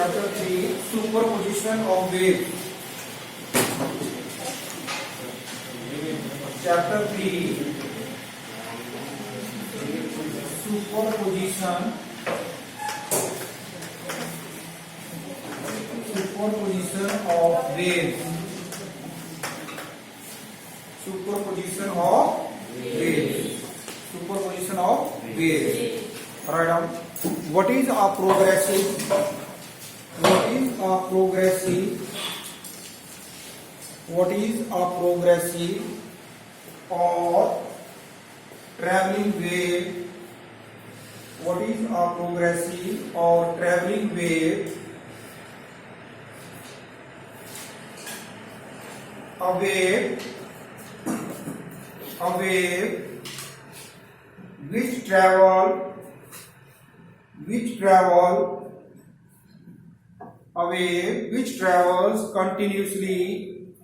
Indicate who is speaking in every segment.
Speaker 1: Chapter 3 Superposition of Waves. Chapter 3 Superposition of waves. Superposition of waves. Superposition of waves. Write down. What is a progressive? What is a progressive? What is a progressive or traveling wave? What is a progressive or traveling wave? A wave which travel a wave which travels continuously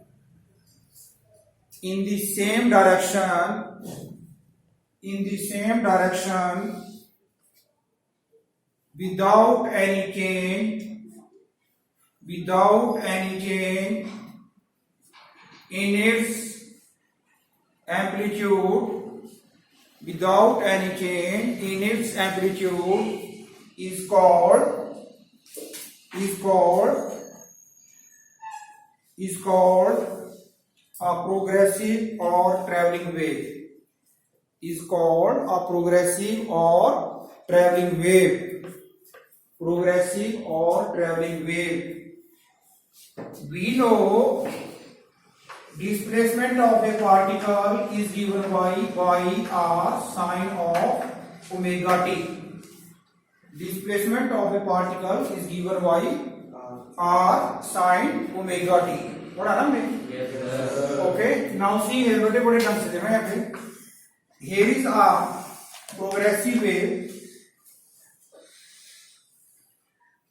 Speaker 1: in the same direction without any change in its amplitude, is called a progressive or traveling wave. Is called a progressive or traveling wave. Progressive or traveling wave. We know displacement of a particle is given by r sine of omega t. Displacement of a particle is given by r sine omega t. पढ़ा ना हमने? Yes, sir. Okay. Now see here, बड़े ढंग से देखना यहाँ पे. Here is a progressive wave.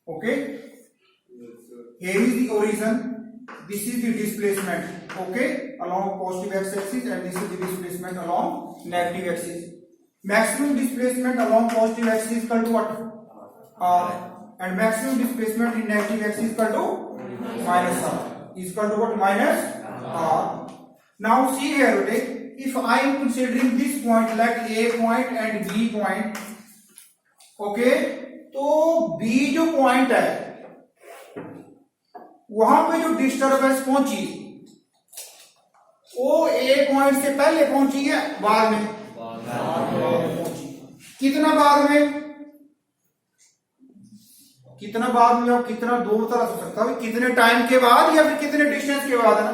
Speaker 1: Okay. Here is the origin. This is the displacement. Okay, along positive x-axis, and this is the displacement along negative axis. Maximum displacement along positive axis is equal to what? R. And maximum displacement in negative axis is equal to minus R. Is equal to what? Minus R. Now see here, okay, if I am considering this point like A point and B point, okay, तो B जो point है वहां पे जो disturbance पहुंची वो ए point से पहले पहुंची है बाद में पहुंची. कितना बाद में और कितना दो तरह हो सकता है, कितने टाइम के बाद या फिर कितने डिस्टेंस के बाद है ना.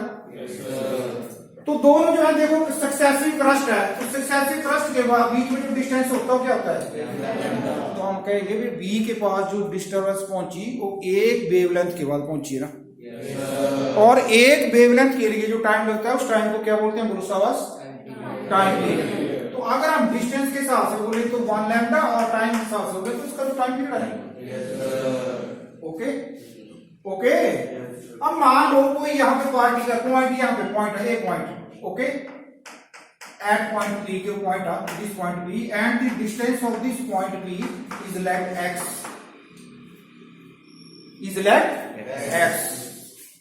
Speaker 1: तो दोनों जो है देखो सक्सेसिव क्रस्ट है, तो सक्सेसिव क्रस्ट के बाद बीच में जो डिस्टेंस होता है क्या होता है. तो हम कहेंगे भी बी के पास जो डिस्टर्बेंस पहुंची वो एक वेवलेंथ के बाद पहुंची है ना. और एक वेवलेंथ के लिए जो टाइम लगता है उस टाइम को क्या बोलते हैं गुरुसावास टाइम पीरियड. तो अगर हम डिस्टेंस के हिसाब से बोले तो 1 लैम्डा और टाइम के हिसाब से बोले तो इसका जो टाइम पीरियड है. ओके. अब मान लो कोई यहाँ पे पार्टी का पॉइंट, यहाँ पे पॉइंट है, A point. Okay, at point P के पॉइंट है this point P and the distance of this point P is let X.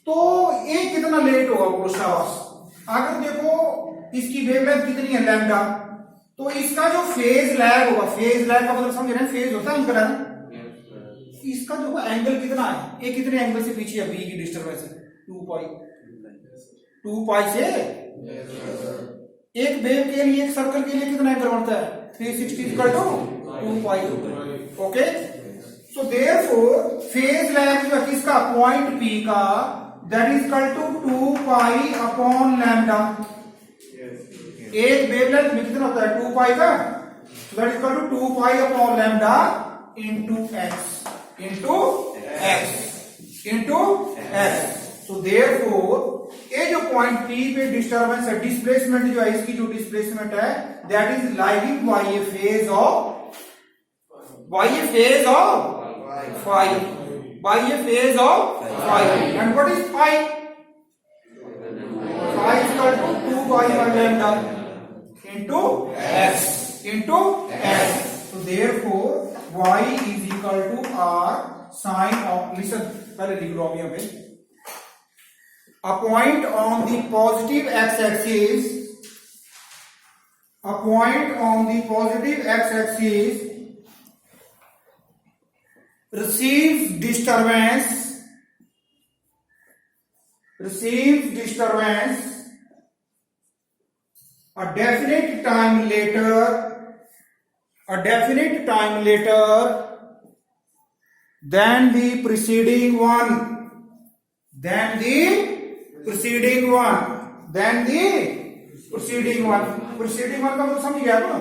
Speaker 1: तो ये कितना लेट होगा गुरुसावास. अगर देखो इसकी वेवलेंथ कितनी है लैम्डा, तो इसका जो फेज लैग होगा, फेज लैग का मतलब समझ रहे हैं, फेज होता है अंकल है ना. इसका जो एंगल कितना है, ये कितने एंगल से पीछे है बी की डिस्टर्बेंस है 2 पाई से. एक वेव के लिए, एक सर्कल के लिए कितना एंगल बनता है 360 equal to 2 pi. Okay, so therefore phase lag जो है किसका पॉइंट पी का that is equal to 2 pi upon lambda. एक वेवलेंथ में कितना होता है 2 pi का, so that is equal to 2 pi upon lambda into x. So therefore ये जो पॉइंट P पे डिस्टर्बेंस है, डिस्प्लेसमेंट जो है, इसकी जो डिस्प्लेसमेंट है that is lying by a phase of phi. And what is phi? Phi is equal to 2 pi by lambda into x. So therefore y is equal to r sine of, listen पहले लिख लो आप यहाँ पे, a point on the positive x-axis, a point on the positive x-axis receives disturbance a definite time later than the preceding one, preceding one का मतलब समझ गया ना।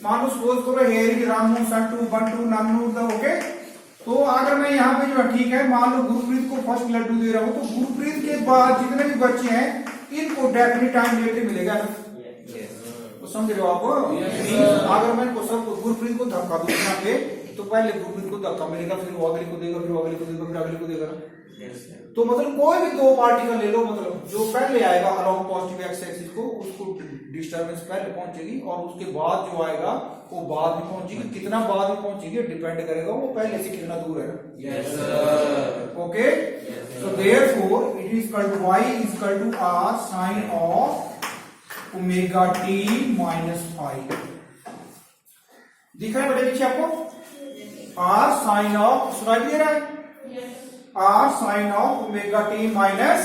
Speaker 1: मान लो सपोज करो here is Ramu Santu Bantu Nannu okay, तो अगर मैं यहाँ पे जो है ठीक है, मान लो गुरप्रीत को फर्स्ट लड्डू दे रहा हूँ, तो गुरप्रीत के बाद जितने भी बच्चे हैं इनको डेफिनेट टाइम लेटर मिलेगा ना, तो समझ रहे हो आप। अगर मैं गुरप्रीत को धक्का दूं यहाँ पे, तो पहले गुरप्रीत को धक्का मिलेगा, फिर वो अगले को देगा, फिर अगले को देगा, फिर अगले को देगा। तो मतलब कोई भी दो पार्टिकल ले लो, मतलब जो पहले आएगा अलोंग पॉजिटिव एक्स एक्सिस को, उसको डिस्टर्बेंस पहले पहुंचेगी, और उसके बाद जो आएगा वो बाद में पहुंचेगी। कितना बाद में पहुंचेगी डिपेंड करेगा वो पहले से कितना दूर है। Okay, so therefore it is equal to y is equal to r sine of omega t minus five. दिख रहा है बेटे पीछे आपको, r साइन ऑफ, सुनाई दे रहा है, r sine of omega t minus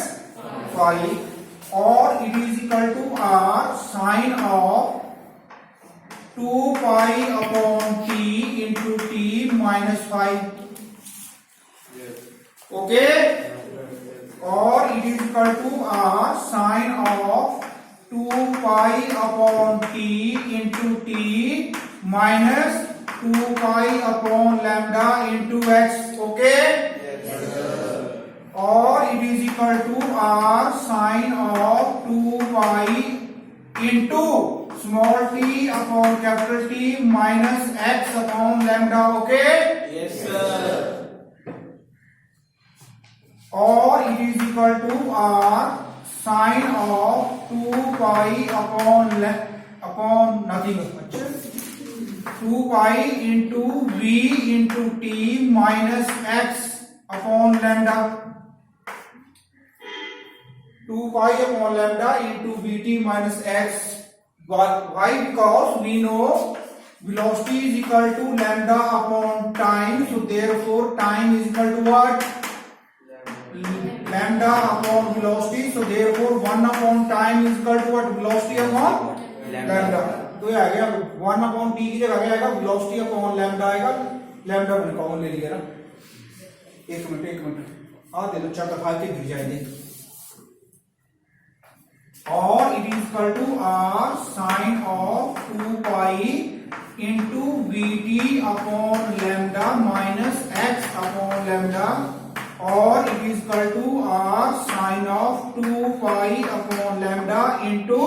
Speaker 1: five, और it is equal to r sine of 2 pi upon t into t minus 5। Okay, और it is equal to r sine of 2 pi upon t into t minus 2 pi upon lambda into x। Okay, और it is equal to r sine of 2 pi into small t upon capital T minus x upon lambda. Okay, yes sir, और it is equal to r sine of 2 pi upon nothing, अच्छा 2 pi into v into t minus x upon lambda, 2 pi upon lambda into Vt minus x. Why? Because we know velocity is equal to lambda upon time. So therefore time is equal to what? Lambda upon velocity. So therefore 1 upon time is equal to what? Velocity upon lambda. तो ये आ गया 1 upon t की जगह आएगा velocity upon lambda आएगा, lambda common ले लिया ना। एक मिनट आ दे दो, चक्कर खा के गिर जाएंगे। और it is equal to r sine of 2 pi into Vt upon lambda minus x upon lambda, और it is equal to r sine of 2 pi upon lambda into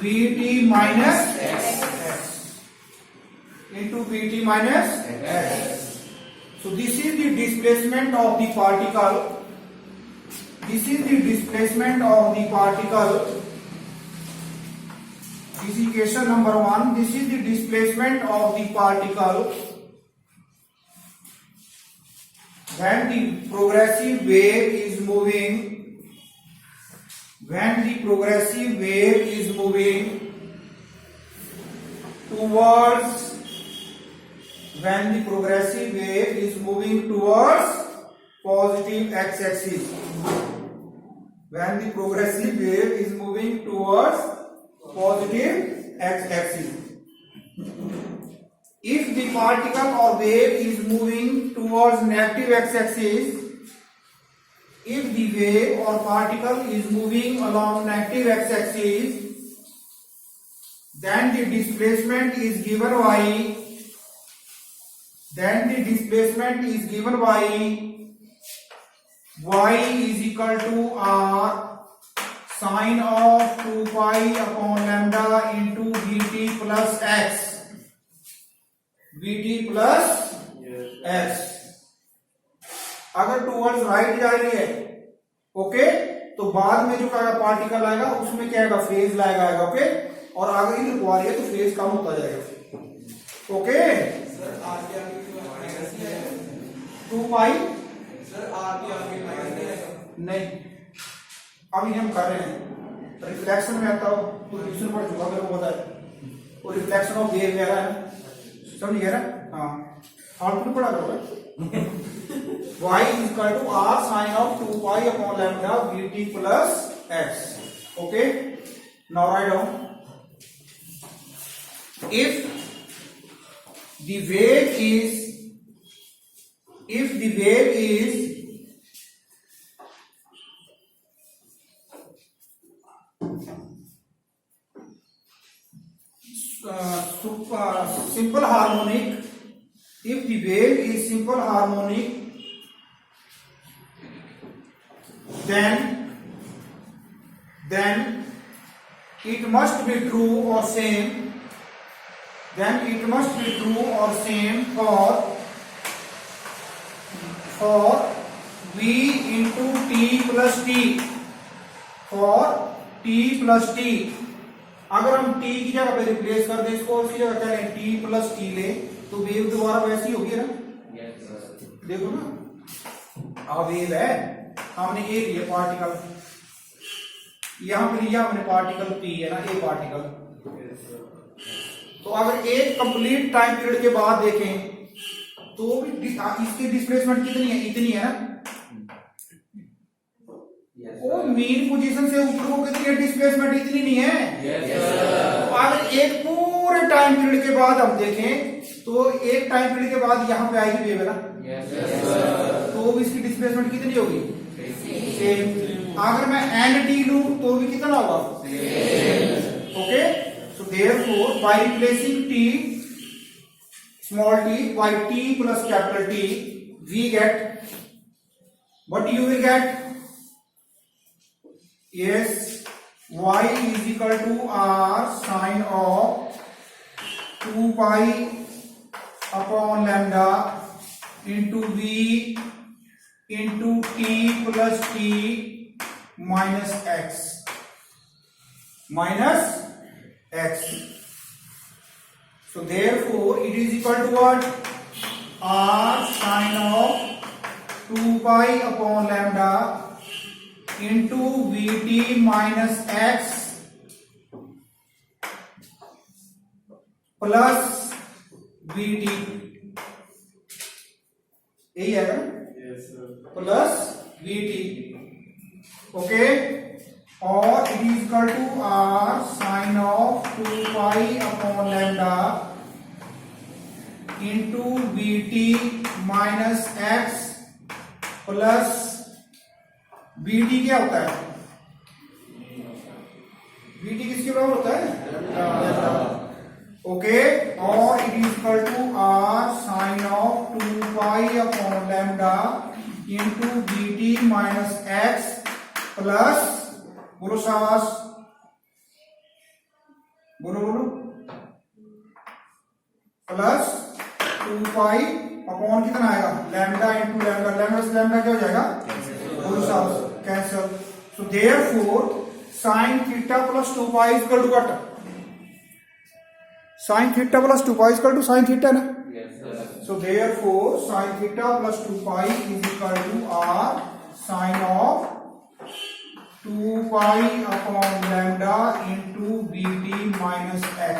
Speaker 1: Vt minus x into Vt minus x। So this is the displacement of the particle. This is the displacement of the particle. This is equation number 1. This is the displacement of the particle when the progressive wave is moving. When the progressive wave is moving towards, when the progressive wave is moving towards positive x-axis. When the progressive wave is moving towards positive x-axis. If the particle or wave is moving towards negative x-axis, if the wave or particle is moving along negative x-axis, then the displacement is given by, y is equal to r sine of 2 pi upon lambda into Vt plus x. Vt plus x अगर towards right जा रही है, okay, तो बाद में जो particle आएगा उसमें क्या आएगा, फेज लाएगा, ओके, और अगर इधर को आ रही है तो फेज कम होता जाएगा। ओके,
Speaker 2: सर आर के आगे माइनस नहीं आएगा
Speaker 1: 2 पाई
Speaker 2: सर आर के आगे माइनस नहीं आएगा
Speaker 1: नहीं, अभी हम कर रहे हैं रिफ्लेक्शन में आता हो तो ट्यूशन पढ़ चुका मेरे को पता है, वो रिफ्लेक्शन ऑफ वेव कह रहा है, समझ गया ना? हाँ आउटपुट पढ़ा करो y is equal to r sin of 2 pi upon lambda vt plus x. Okay, now write down if the wave is simple harmonic, if the wave is simple harmonic, then it must be true or same, then it must be true or same for v into t plus t, for t plus t. अगर हम t की जगह पे replace कर दें इसको, उसकी जगह क्या लें t प्लस टी ले, तो वेव दोबारा वैसी होगी ना? देखो ना, अब वेव है, हमने ए लिया पार्टिकल, यहां पे लिया हमने पार्टिकल p है ना, ए पार्टिकल। तो अगर एक कंप्लीट टाइम पीरियड के बाद देखें तो इसकी डिस्प्लेसमेंट कितनी है? इतनी है ना। वो मीन पोजीशन से ऊपर को कितनी है डिस्प्लेसमेंट? इतनी नहीं है। तो अगर एक पूरे टाइम पीरियड के बाद हम देखें तो एक टाइम पीरियड के बाद यहाँ पे आएगी वेव है ना, तो इसकी डिस्प्लेसमेंट कितनी होगी? सेम। अगर मैं एन टी लूं तो भी कितना होगा? Okay, so therefore by replacing T small T by T plus capital T we get what you will get? Yes, y is equal to r sin of 2 pi upon lambda into v into t plus t minus x. So therefore it is equal to what? R sin of 2 pi upon lambda into Vt minus x plus Vt, यही है ना? Plus Vt। Okay, और it is equal to R sine of 2 pi upon lambda into Vt minus X plus Vt क्या होता है? Vt किसके बराबर होता है? ओके, और it is equal to R sine of 2 pi upon lambda into Vt minus X plus, बोलो शाबाश, बोलो प्लस 2 पाई अपॉन कितना आएगा? लैम्डा इंटू लैम्डा, लैम्डा से लैम्डा क्या हो जाएगा? Cancel. So therefore sin theta plus 2 pi is equal to what? sin theta plus 2 pi is equal to sin theta ना? So therefore sin theta plus 2 pi is equal to r sin of 2 pi upon lambda into Vt minus x।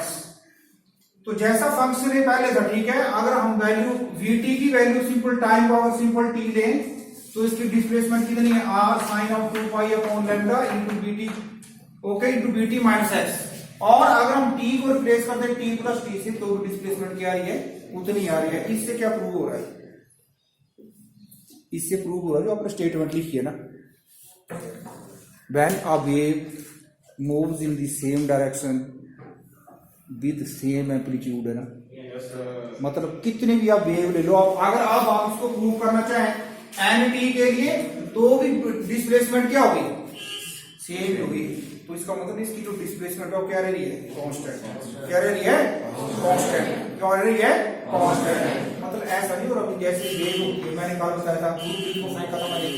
Speaker 1: तो जैसा function है पहले था, ठीक है। अगर हम वैल्यू Vt की value simple time power simple t लें तो इसकी डिस्प्लेसमेंट कितनी है? r sine of 2 pi upon lambda into Vt, okay, into Vt minus X. और अगर हम t को रिप्लेस करते हैं t प्लस टी से, तो डिस्प्लेसमेंट क्या आ रही है? उतनी आ रही है। इससे क्या प्रूव हो रहा है? इससे प्रूव हो रहा है जो आपने स्टेटमेंट लिखी है ना, when a wave moves in the same direction with same amplitude, है ना। मतलब कितने भी आप वेव ले लो, अगर आप इसको प्रूव करना चाहें एन टी के लिए, तो भी डिस्प्लेसमेंट क्या होगी? सेम होगी। तो इसका मतलब इसकी जो डिस्प्लेसमेंट है वो क्या रह रही है? कांस्टेंट। क्या रह रही है? कांस्टेंट। क्या रह रही है? कांस्टेंट। मतलब ऐसा नहीं हो रहा जैसे वेव होती है, मैंने कल बताया था को फेंका था मैंने,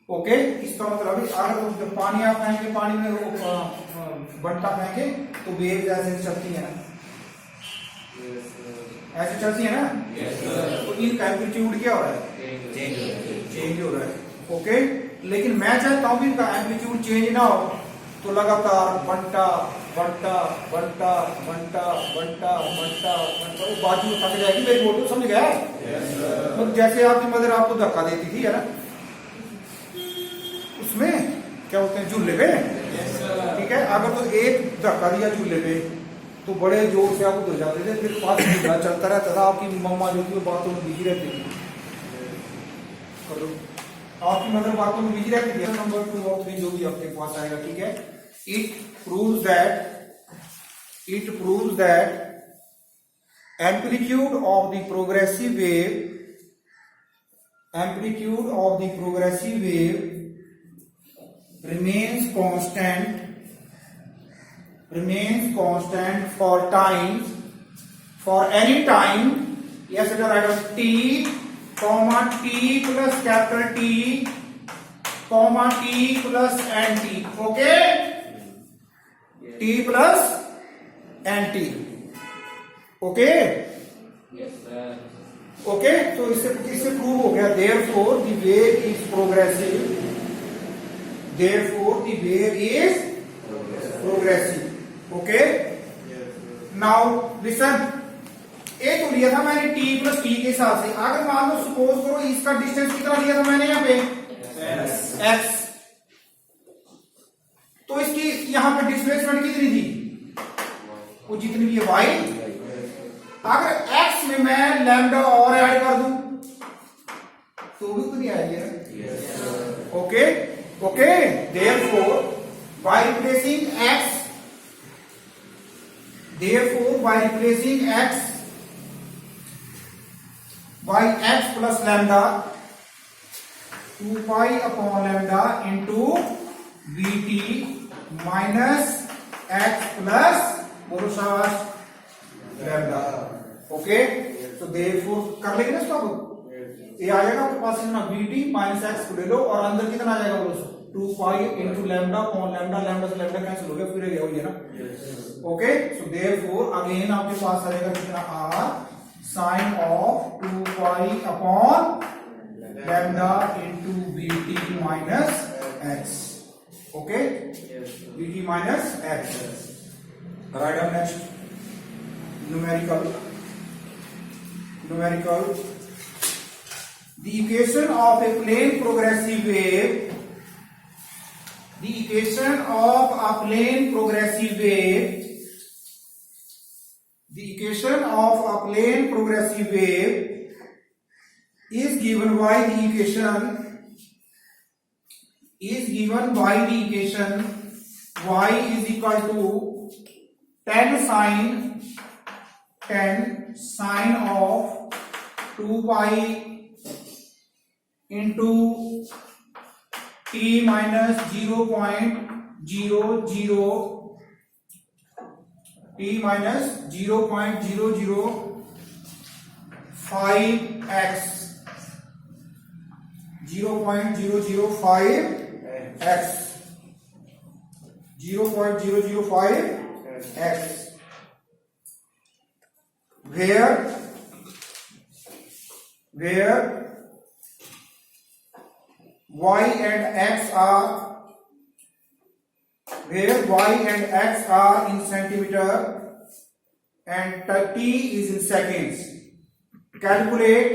Speaker 1: ओके। इसका मतलब अगर पानी आप फेंके, पानी में बंटा फेंके तो वेव ऐसे चलती है ना। ऐसे चलती है ना, तो इनका एम्पलीट्यूड क्या हो रहा है, चेंज हो रहा है। ओके, लेकिन मैं चाहता हूं कि इनका एम्पलीट्यूड चेंज ना हो, तो लगातार बनता बनता बनता बनता बनता बनता बनता, वो बाजू थक जाएगी मेरी मोटर, समझ गया? तो जैसे आपकी मदर आपको धक्का देती थी है ना, उसमें क्या होते हैं, झूले पे, ठीक है, अगर तो एक धक्का दिया झूले पे तो बड़े जोर से आप उधर जाते थे, फिर पास झूला चलता रहता था, आपकी मम्मा जो थी वो बातों में बिजी रहती थी, आपकी मदर बातों में बिजी रहती थी। नंबर 2 और 3 जो भी आपके पास आएगा, ठीक है। It proves that amplitude of the progressive wave remains constant for any time, yes, it is right of t comma t plus capital T comma t plus nt, okay, t plus nt, okay, okay, तो इससे prove हो गया, therefore the wave is progressive, okay। now listen, ए तो लिया था मैंने t plus T के हिसाब से, अगर मान लो सपोज करो इसका डिस्टेंस कितना लिया था मैंने यहाँ पे x, तो इसकी यहां पे डिस्प्लेसमेंट कितनी थी, वो जितनी भी है y। अगर x में मैं लैम्डा और ऐड कर दूं तो भी उतनी आएगी ना, okay okay. therefore by replacing x by x plus lambda 2 pi upon lambda into vt minus x plus बोरोशावास lambda, okay. तो therefore कर लेंगे ना इसको, ये आ जाएगा आपके पास ना, vt minus x को ले लो और अंदर कितना आ जाएगा बोलो, 2 pi into lambda upon lambda, lambda से lambda कैंसिल हो गया, फिर ये हो गया ना, ओके। सो therefore अगेन आपके पास आ जाएगा कितना, r sin of 2 pi upon lambda into vt minus x, okay, vt minus x। write down next numerical the equation of a plane progressive wave, is given by the equation y is equal to 10 sine of 2 pi into t minus 0.005x 0.005x, where y and x are in centimeter and t is in seconds. Calculate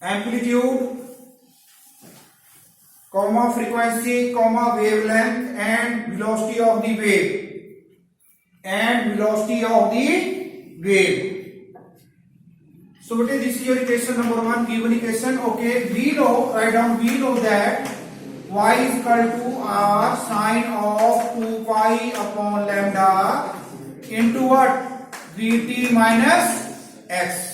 Speaker 1: amplitude, comma frequency, comma wavelength and velocity of the wave, So this is your equation number 1, given equation, okay. We know that y is equal to r sine of 2 pi upon lambda into what, vt minus x,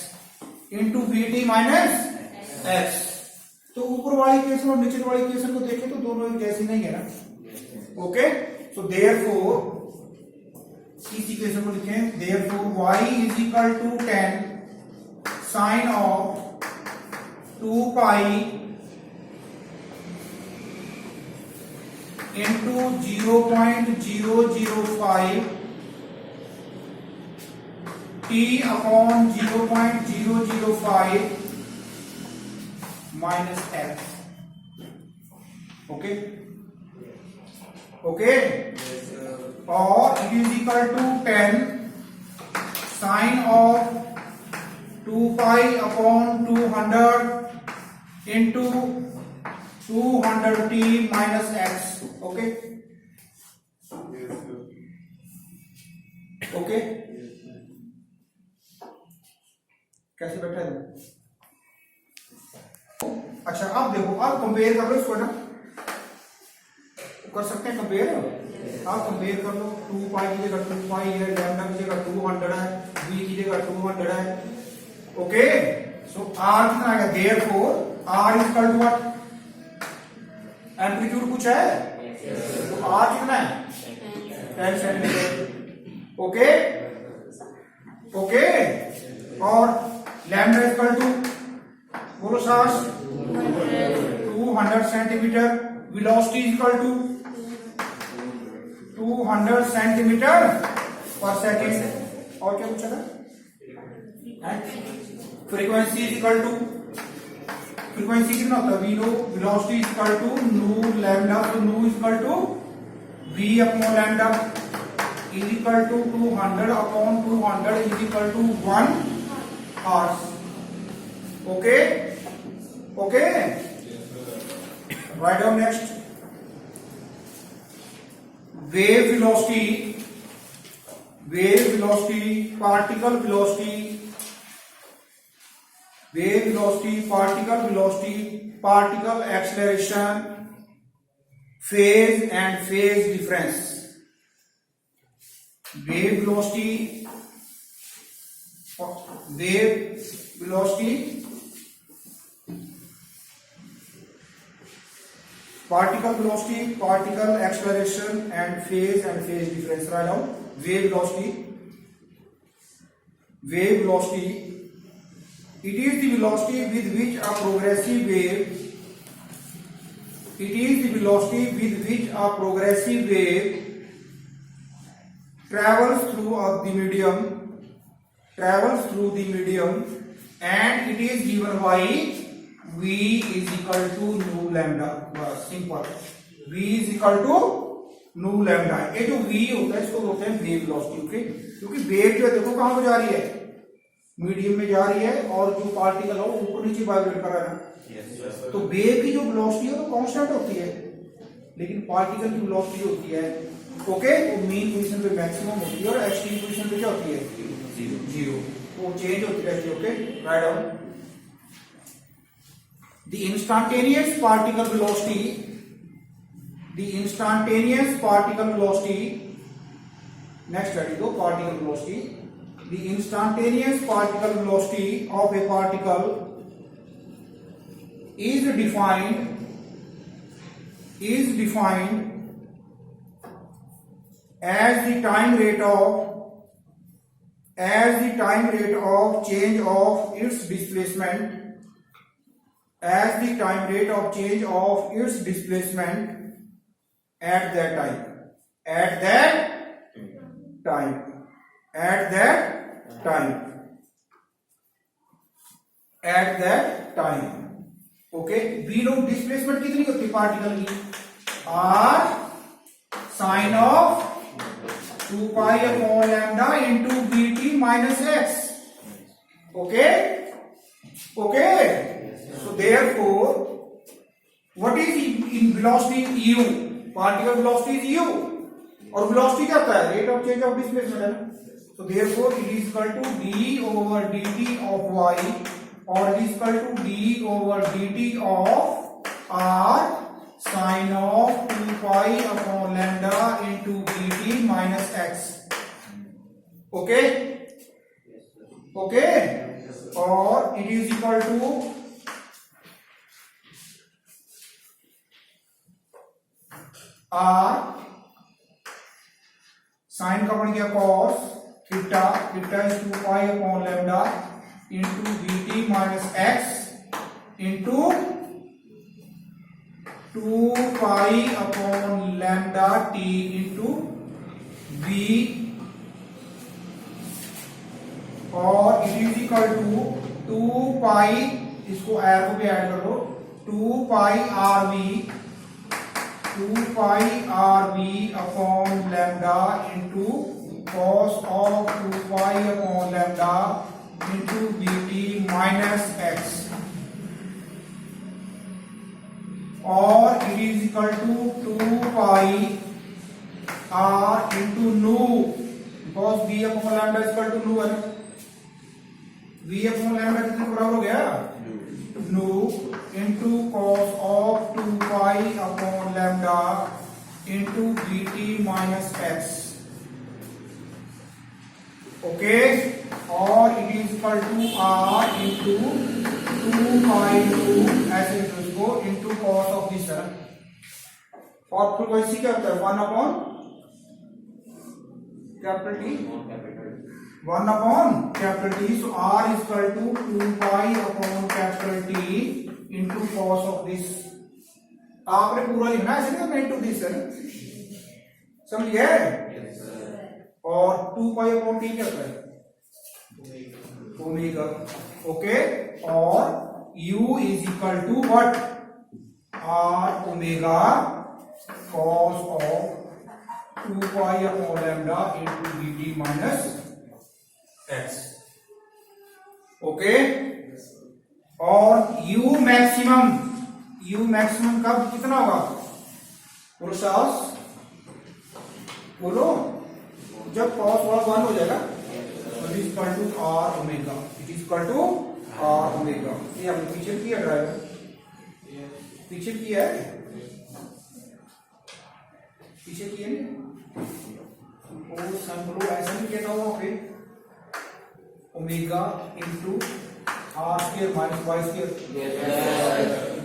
Speaker 1: तो ऊपर वाली equation और नीचे वाली equation को देखें तो दोनों एक जैसी नहीं है ना, ओके। सो देयरफॉर इस इक्वेशन को लिखें, therefore y is equal to 10 sine of 2 pi into 0.005 t upon 0.005 minus x. Okay. Okay.
Speaker 2: Yes, sir.
Speaker 1: Or it is equal to 10 sine of 2 pi upon 200 into 200t minus x. Okay.
Speaker 2: Yes, sir.
Speaker 1: Okay.
Speaker 2: Yes, sir.
Speaker 1: कैसे बैठा है? अच्छा अब देखो, अब compare कर लो इसको ना, कर सकते हैं कंपेयर। आप कंपेयर कर लो, 2 पाई की जगह 2 पाई है, लैम्डा की जगह 200 है, v की जगह 200 है। ओके, सो r कितना आएगा? Therefore r is equal to what? Amplitude कुछ है, तो r कितना है? 10 सेंटीमीटर। ओके ओके, और लैम्डा इज इक्वल टू, बोलो सास, 200 centimetre. Velocity is equal to 200 centimetre per second. और क्या पूछा था? Frequency is equal to, frequency कितना होता है? We know. Velocity is equal to nu lambda, तो nu is equal to v upon lambda is equal to 200 upon 200 is equal to 1 hours. Okay okay, right down next. Wave velocity, wave velocity, particle velocity, wave velocity, particle velocity, particle acceleration, phase and phase difference. Wave velocity, wave velocity, particle velocity, particle acceleration and phase difference. Write down wave velocity. Wave velocity, it is the velocity with which a progressive wave, it is the velocity with which a progressive wave travels through the medium, travels through the medium, and it is given by v is equal to nu lambda। बस simple, v is equal to nu lambda। ये जो v होता है इसको बोलते हैं wave velocity. Okay, क्योंकि wave जो है देखो कहां को जा रही है? मीडियम में जा रही है, और जो पार्टिकल है वो ऊपर नीचे वाइब्रेट कर रहा है ना। तो वेव की जो वेलोसिटी है वो कांस्टेंट होती है, लेकिन पार्टिकल की वेलोसिटी होती है, ओके, वो मीन पोजीशन पे मैक्सिमम होती है और एक्सट्रीम पोजीशन पे क्या होती है? जीरो। वो चेंज होती रहती है। Okay, right down. The instantaneous particle velocity, the instantaneous particle velocity, next study go particle velocity, the instantaneous particle velocity of a particle is defined as the time rate of change of its displacement, as the time rate of change of its displacement at that time, at that time, at that time, at that time। Okay, we know displacement कितनी होती है particle की? r sine of 2 pi upon lambda into bt minus x। Okay okay, so therefore what is in velocity? u, particle velocity is u, और velocity क्या होता है? rate of change of displacement है ना। so therefore it is equal to d over dt of y, or it is equal to d over dt of r sin of 2 pi upon lambda into bt minus x। okay okay, or it is equal to r sine का बन गया cos theta, theta is 2 pi upon lambda into bt minus x into 2 pi upon lambda t into v और it is equal to 2 pi, इसको arrow पे add कर दो, 2 pi R B upon lambda into cos of 2 pi upon lambda into B T minus X, और it is equal to 2 pi R into nu, because B upon lambda is equal to nu है ना, B upon lambda कितने के बराबर हो गया, nu into cos of 2 pi upon lambda into B T minus X, okay, और it is equal to R into 2 pi two ऐसे इसको इंटू कॉस ऑफ दिस है, और फिर वैसे क्या होता है 1 upon capital T, 1 upon capital T, so R is equal to 2 pi upon capital T into cos of this, आपने पूरा लिखना है, ऐसे नहीं इंटू दिस है, समझिए, और 2 पाई अपॉन टी क्या होता है ओमेगा, ओके, और u is equal to what, R omega cos of 2 pi upon lambda into B T minus X, okay, और u मैक्सिमम कब कितना होगा, बोलो सास, बोलो, जब कॉस वाला 1 हो जाएगा, it is equal to R omega, it is equal to R omega, ये हमने पीछे किया ड्राइवर, पीछे किया है, पीछे किया नहीं, समझो ऐसा नहीं कहता हुआ फिर omega into R square minus Y square,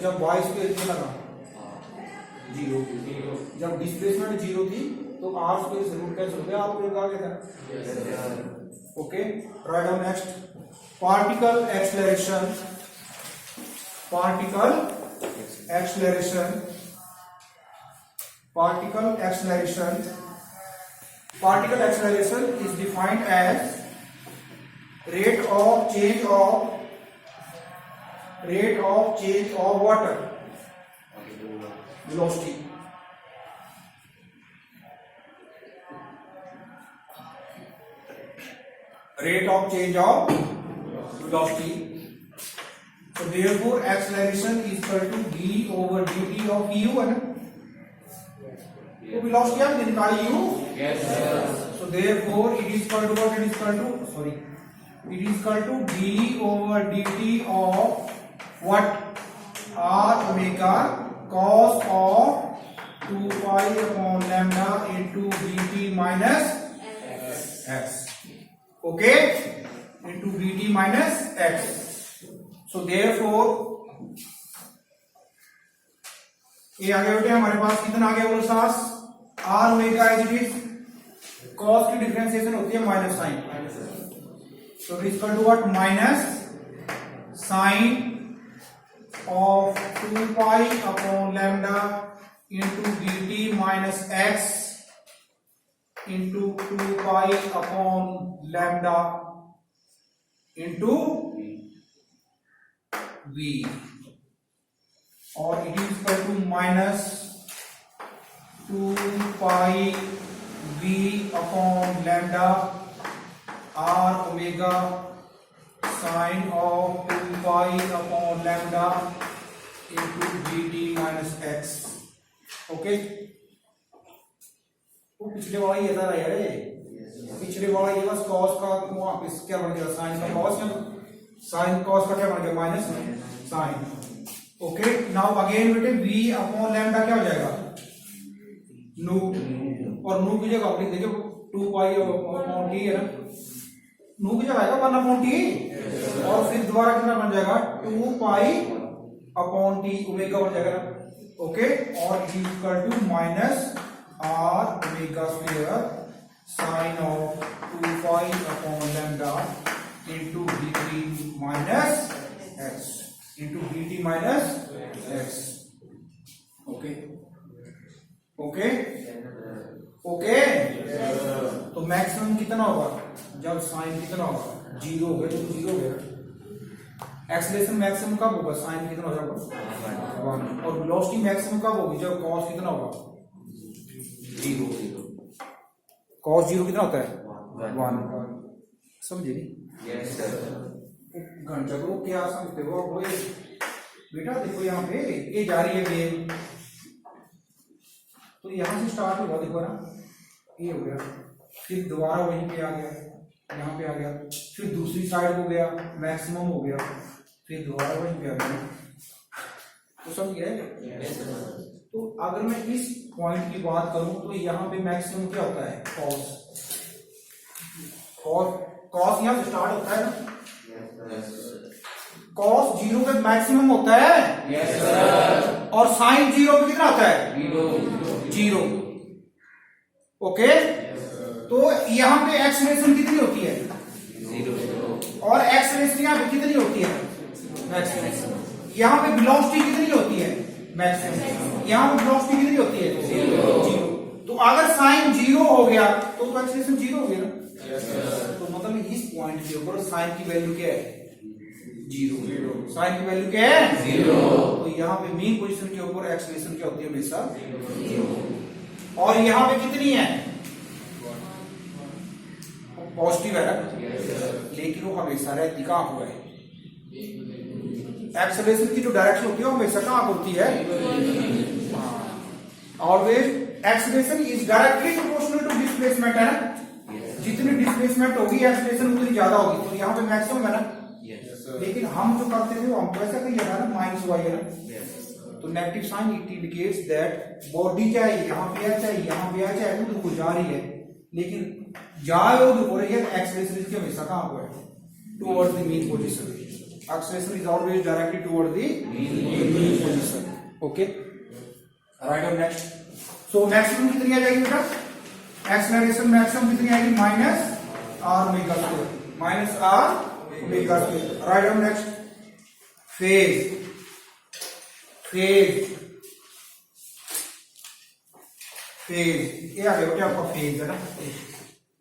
Speaker 1: जब वाई स्क्वायर कितना लगा 0, जब डिस्प्लेसमेंट 0 थी तो आर स्क्वायर से रूट कैंसिल हो गया, आप लोग आ गया था, okay, right down next, particle acceleration, particle acceleration is defined as rate of change of water velocity, rate of change of velocity, so therefore acceleration is equal to d over dt of u है ना, तो velocity आप निकालिए u, so therefore it is equal to what, it is equal to d over dt of what, r omega cos of 2 pi upon lambda into bt minus x, okay, into bt minus x, so therefore ये आ गया बेटे हमारे पास, कितना आ गया बोलो सास, R omega as it is, cos की डिफरेंशिएशन होती है minus sine, so it is equal to what, minus sine of 2 pi upon lambda into dt minus x into 2 pi upon lambda into v, और it is equal to minus 2 pi v upon lambda r omega sine of 2 pi upon lambda into dt minus x, okay, वो पिछले वाला ये था यार, पिछले वाला ये बस cos का वहां पे क्या बन गया, sin का cos, sin cos का क्या बन गया minus sin, okay, now again बेटे v अपॉन लैम्डा क्या हो जाएगा, नू, और नू की जगह आप लिख देंगे 2 पाई अपॉन टी है ना, नू की जगह आएगा 1 अपॉन टी, और फिर दोबारा कितना बन जाएगा 2 पाई अपॉन टी ओमेगा बन जाएगा ना, ओके, और it is equal to minus R omega square sine of 2 pi upon lambda into dt minus x into dt minus x, okay, okay, okay, तो मैक्सिमम कितना होगा जब साइन कितना होगा 0 हो गया तो 0 हो गया। एक्सेलरेशन मैक्सिमम कब होगा साइन कितना हो जाएगा 1 और वेलोसिटी मैक्सिमम कब होगी जब cos कितना होगा
Speaker 2: 0
Speaker 1: cos 0 कितना होता है 1 समझे नहीं
Speaker 2: यस सर
Speaker 1: घंटा को क्या समझते हो वो बेटा देखो यहाँ पे ये जा रही है वेव तो यहाँ से स्टार्ट हुआ देखो ना ये हो गया फिर दोबारा वहीं पे आ गया यहाँ पे आ गया फिर दूसरी साइड हो गया मैक्सिमम हो गया फिर दोबारा वहीं पे आ गया तो समझ गए।
Speaker 2: यस सर
Speaker 1: तो अगर मैं इस पॉइंट की बात करूं तो यहाँ पे मैक्सिमम क्या होता है cos यहाँ से स्टार्ट होता है ना
Speaker 2: यस
Speaker 1: cos 0 पे मैक्सिमम होता है
Speaker 2: सर
Speaker 1: और sin 0 पे कितना होता है 0 ओके तो यहाँ पे एक्सलेशन कितनी होती है
Speaker 2: 0
Speaker 1: और एक्सलेशन यहाँ पे कितनी होती है मैक्सिमम यहाँ पे वेलोसिटी कितनी होती है मैक्सिमम यहाँ पे वेलोसिटी कितनी होती है 0 तो अगर साइन 0 हो गया तो एक्सलेशन 0 हो गया ना तो मतलब इस पॉइंट के ऊपर साइन की वैल्यू क्या है 0 साइन की वैल्यू क्या है 0 तो यहाँ पे मीन पोजीशन के ऊपर एक्सलेशन क्या होती है हमेशा 0 और यहाँ पे कितनी है पॉजिटिव है लेकिन वो हमेशा रहती कहाँ हुआ है एक्सेलरेशन की जो डायरेक्शन होती है वो हमेशा कहाँ होती है always acceleration is directly proportional to displacement है ना जितनी डिस्प्लेसमेंट होगी एक्सेलरेशन उतनी ज्यादा होगी तो यहाँ पे मैक्सिमम है ना लेकिन हम जो करते थे वो हमको ऐसा करिए ना माइनस वाई है ना तो negative sign it indicates that body चाहे यहाँ पे आ चाहे यहाँ पे आ चाहे उधर को जा रही है लेकिन जाए उधर हो रही है एक्सेलरेशन इसकी हमेशा कहाँ को है towards the mean position acceleration is always directly towards the mean position okay right on next so maximum कितनी आ जाएगी बेटा एक्सेलरेशन मैक्सिमम कितनी आएगी minus R omega square minus R omega square right on next phase phase phase ये आ गया बेटा आपका फेज है ना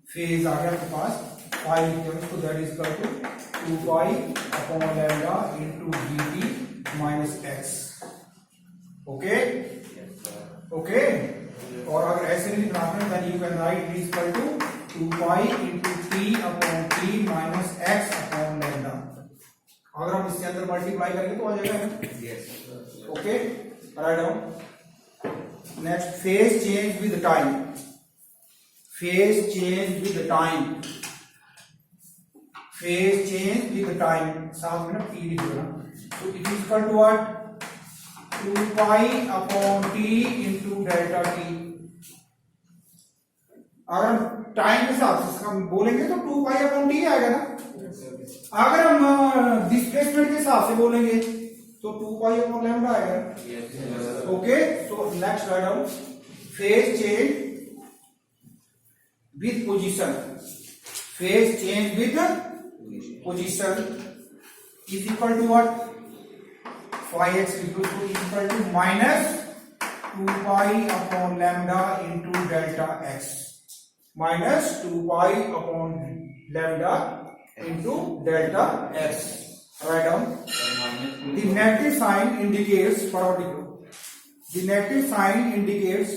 Speaker 1: फेज आ गया आपके पास पाई तो that is equal to 2 pi upon lambda into dt minus x okay okay और अगर ऐसे नहीं लिखना है then you can write it is equal to 2 pi into t upon t minus x upon lambda अगर हम इसके अंदर मल्टीप्लाई करेंगे तो आ जाएगा okay right down next phase change with time phase change with time phase change with time साथ में ना t लिख देना तो it is equal to what 2 pi upon t into delta t अगर टाइम के साथ हम बोलेंगे तो 2 पाई अपॉन t आएगा ना अगर हम डिस्प्लेसमेंट के हिसाब से बोलेंगे तो 2 पाई अपॉन लैम्डा आएगा okay so next right down phase change with position phase change with position is equal to what phi x equal to minus 2 pi upon lambda into delta x minus 2 pi upon lambda into delta x write down the negative sign indicates the negative sign indicates